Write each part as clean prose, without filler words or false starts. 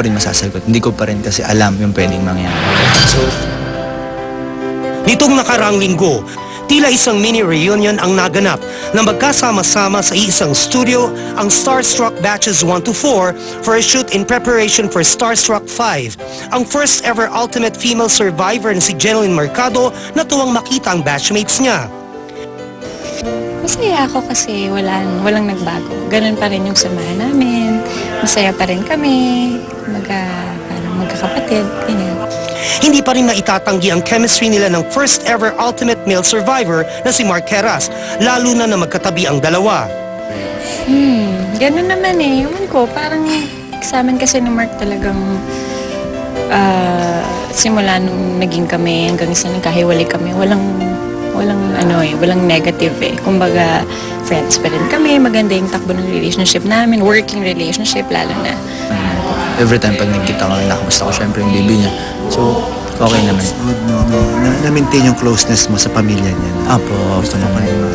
pa rin masasagot. Hindi ko pa rin kasi alam yung pwedeng mangyari. So, nitong nakaraang linggo, tila isang mini reunion ang naganap na magkasama-sama sa isang studio ang Starstruck Batches 1 to 4 for a shoot in preparation for Starstruck 5. Ang first ever ultimate female survivor na si Jeneline Mercado na tuwang makita ang batchmates niya. Masaya ako kasi walang nagbago. Ganun pa rin yung samahan namin. Masaya pa rin kami. Magkakapatid. Ganyan. Hindi pa rin naitatanggi ang chemistry nila ng first ever ultimate male survivor na si Mark Heras, lalo na magkatabi ang dalawa. Ganun naman eh. Ewan ko, parang sa amin kasi ni Mark talagang simula nung naging kami hanggang sa nagkahiwalay kami, walang negative eh. Kumbaga, friends pa rin kami, maganda yung takbo ng relationship namin, working relationship lalo na. every time pag nagkita kami, nakamusta ko syempre yung baby niya. So, okay naman. Na-maintain yung closeness mo sa pamilya niya. Apo, gusto mo pa rin naman.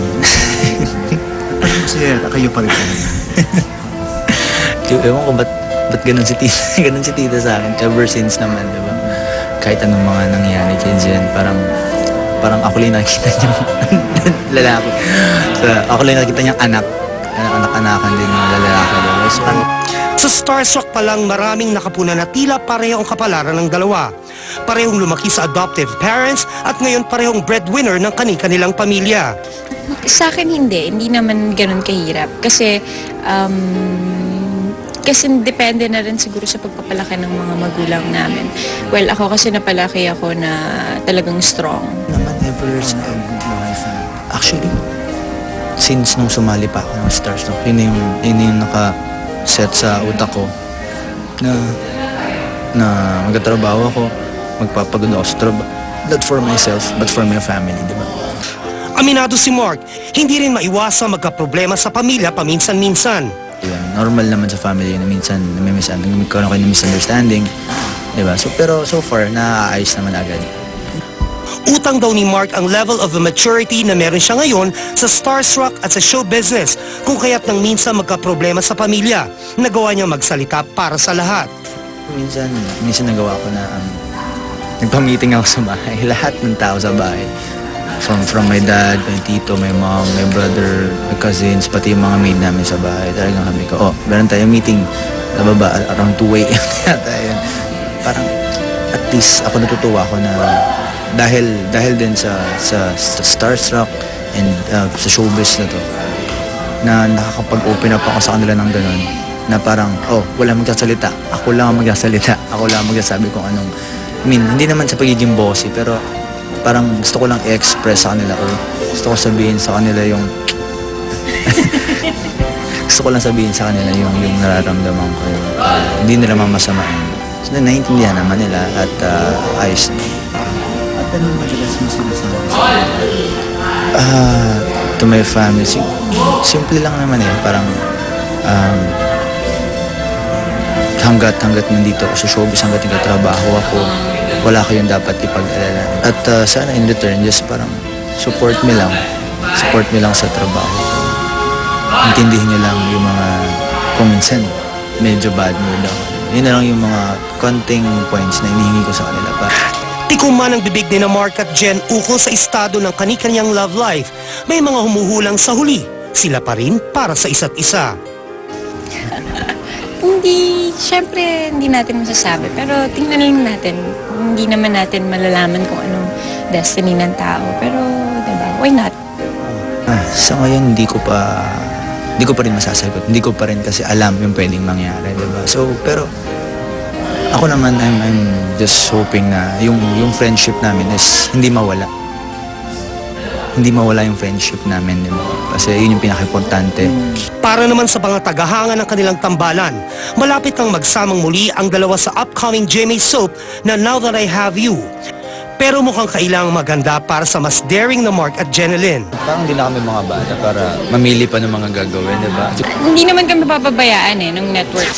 Kasi kayo pa rin naman. Ewan ko, ba't ganun si tita? Ganun si tita sa akin. Ever since naman, di ba? Kahit anong mga nangyari kay Jen, parang ako lang nakita niyang lalaki. So, ako lang nakita niyang anak-anakan din ng lalaki. So, sa Starstruck pa lang, maraming nakapuna na tila pareho ang kapalaran ng dalawa. Parehong lumaki sa adoptive parents at ngayon parehong breadwinner ng kanilang pamilya. Sa akin hindi naman ganun kahirap. Kasi depende na rin siguro sa pagpapalaki ng mga magulang namin. Well, ako kasi napalaki ako na talagang strong. Naman ever actually, since nung sumali pa ako ng Starstruck, yun yung naka-set sa utak ko na magtatrabaho ako, magpapagod ako sa trabaho. Not for myself, but for my family, di ba? Aminado si Mark, hindi rin maiwasang magkaproblema sa pamilya paminsan-minsan. Normal naman sa family na minsan nagkaroon kayo ng misunderstanding, di ba? So, pero so far, naaayos naman agad. Utang daw ni Mark ang level of maturity na meron siya ngayon sa Starstruck at sa show business, kung kaya't nang minsan magkaproblema sa pamilya, nagawa niya magsalita para sa lahat. Minsan nagawa ko na nagpa-meeting ako sa bahay, lahat ng tao sa bahay. From my dad, my tito, my mom, my brother, my cousins, pati yung mga maid namin sa bahay. Talagang kami ko, meron tayong meeting sa baba around 2 a.m. Parang at least ako natutuwa ako na dahil din sa Starstruck and sa showbiz na to, na nakakapag-open up ako sa kanila ng ganun, na parang, wala magsasalita, ako lang ang magsasalita, ako lang ang magsasabi kung anong, hindi naman sa pagiging bossy, pero parang gusto ko lang i-express sa kanila or gusto ko sabihin sa kanila yung gusto ko lang sabihin sa kanila yung nararamdaman ko, hindi nila mamasamain. So, naiintindihan naman nila at ayos na. At anong madalas mo sinasabi? To my family, simple lang naman eh. Parang hanggat nandito ako sa showbiz, hanggat nagtatrabaho ako, wala kayong dapat ipag-alala. At sana in return, just parang support me lang sa trabaho. Intindihin niyo lang yung mga kung minsan medyo bad mood ako. Yun na lang yung mga konting points na inihingi ko sa kanila pa. Tikuman ang bibig ni na Mark at Jen ukol sa estado ng kani-kanyang love life. May mga humuhulang sa huli, sila pa rin para sa isa't isa. Siyempre hindi natin masasabi, pero tingnan lang natin. Hindi naman natin malalaman kung anong destiny ng tao, pero diba, why not? Sa ngayon, hindi ko pa rin masasagot. Hindi ko pa rin kasi alam yung pwedeng mangyari, diba? So, pero ako naman, I'm just hoping na yung friendship namin is hindi mawala. Hindi mawala yung friendship namin, diba? Kasi yun yung pinaka-importante. Para naman sa mga tagahanga ng kanilang tambalan, malapit nang magsamang muli ang dalawa sa upcoming GMA soap na Now That I Have You. Pero mukhang kailangang maganda para sa mas daring na Mark at Jeneline. Parang hindi na kami mga bata para mamili pa ng mga gagawin, diba? Hindi naman kami papabayaan ng network.